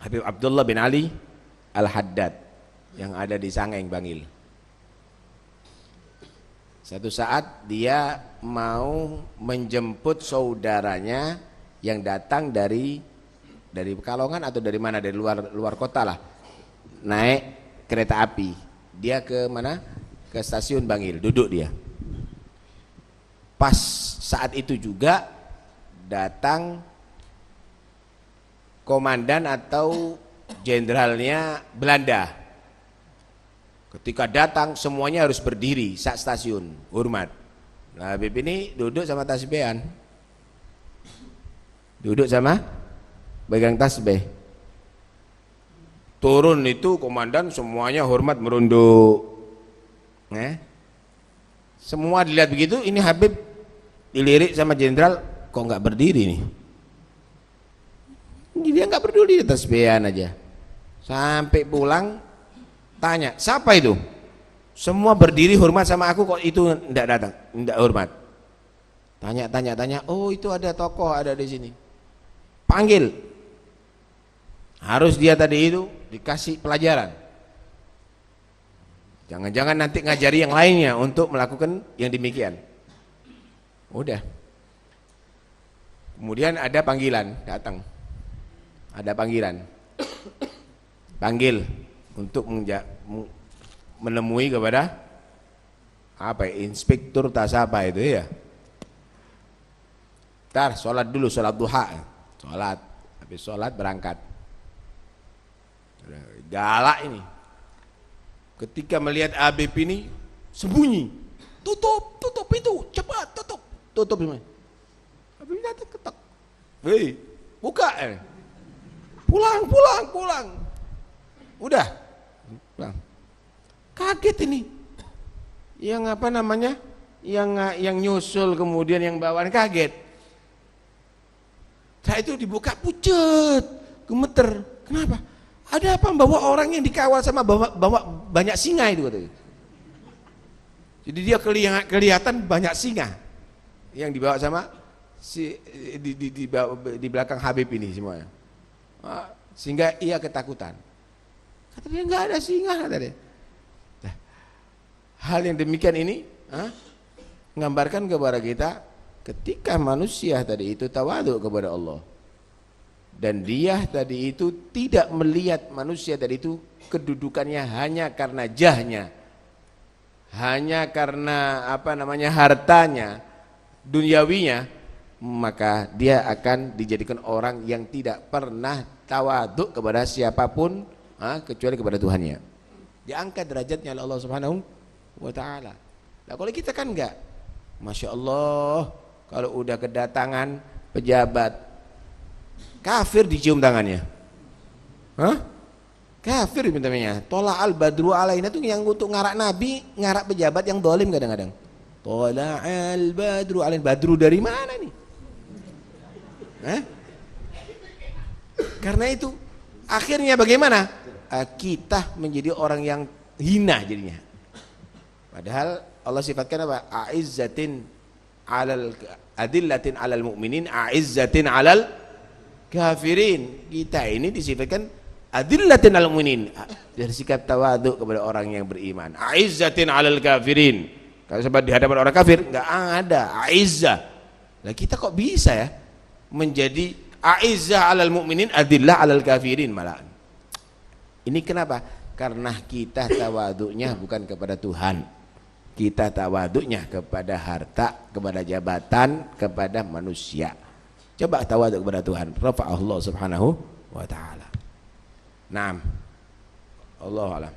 Habib Abdullah bin Ali Al-Haddad yang ada di Sangeng, Bangil. Satu saat dia mau menjemput saudaranya yang datang dari Pekalongan atau dari mana, dari luar kota lah, naik kereta api. Dia ke mana? Ke stasiun Bangil, duduk dia. Pas saat itu juga datang komandan atau jenderalnya Belanda. Ketika datang semuanya harus berdiri saat stasiun, hormat. Nah, Habib ini duduk sama tasbihan. Duduk sama pegang tasbih. Turun itu komandan semuanya hormat merunduk. Semua dilihat begitu, ini Habib dilirik sama jenderal, kok nggak berdiri nih? Dia nggak peduli, tasbihan aja. Sampai pulang tanya, siapa itu? Semua berdiri hormat sama aku, kok itu enggak datang, enggak hormat. Tanya, oh itu ada tokoh ada di sini. Panggil. Harus dia tadi itu dikasih pelajaran. Jangan-jangan nanti ngajari yang lainnya untuk melakukan yang demikian. Udah. Kemudian ada panggilan, datang. Ada panggilan. Panggil untuk menemui kepada inspektur tasapa itu ya. Ntar sholat dulu, sholat duha. Sholat, habis sholat berangkat. Galak ini. Ketika melihat Habib ini sembunyi. Tutup itu, cepat tutup semua. Habib datang ketok. Hei, buka. Pulang. Udah. Pulang. Kaget ini. Yang apa namanya? Yang nyusul kemudian yang bawaan kaget. Setelah itu dibuka, pucet, gemeter. Kenapa? Ada apa bawa orang yang dikawal sama bawa banyak singa itu katanya. Jadi dia kelihatan banyak singa yang dibawa sama di belakang Habib ini semuanya. Sehingga ia ketakutan. Kata dia nggak ada singa, kata dia. Nah, hal yang demikian ini menggambarkan kepada kita ketika manusia tadi itu tawadhu kepada Allah. Dan dia tadi itu tidak melihat manusia tadi itu kedudukannya hanya karena jahnya, hanya karena hartanya, duniawinya, maka dia akan dijadikan orang yang tidak pernah tawadhu kepada siapapun kecuali kepada Tuhannya. Diangkat derajatnya oleh Allah Subhanahu wa taala. Nah, kalau kita kan enggak. Masya Allah, kalau udah kedatangan pejabat kafir dicium tangannya. Kafir namanya. Tola al badru alaina itu yang untuk ngarak nabi, ngarak pejabat yang dolim kadang-kadang. Tola al badru alaina, badru dari mana nih? Karena itu akhirnya bagaimana? Kita menjadi orang yang hina jadinya. Padahal Allah sifatkan apa? A'izzatin alal adillatin alal mu'minin, a'izzatin alal kafirin. Kita ini disifatkan adillatin alal mu'minin, dari sikap tawadhu kepada orang yang beriman. A'izzatin alal kafirin. Kalau sebab di hadapan orang kafir enggak ada a'izzah. Lah kita kok bisa ya menjadi a'izzah alal mu'minin, adillah alal kafirin malah. Ini kenapa? Karena kita tawadhunya bukan kepada Tuhan. Kita tawadhunya kepada harta, kepada jabatan, kepada manusia. Coba tawadhu kepada Tuhan. Rafa'ahullah subhanahu wa ta'ala. Naam. Allahu a'lam.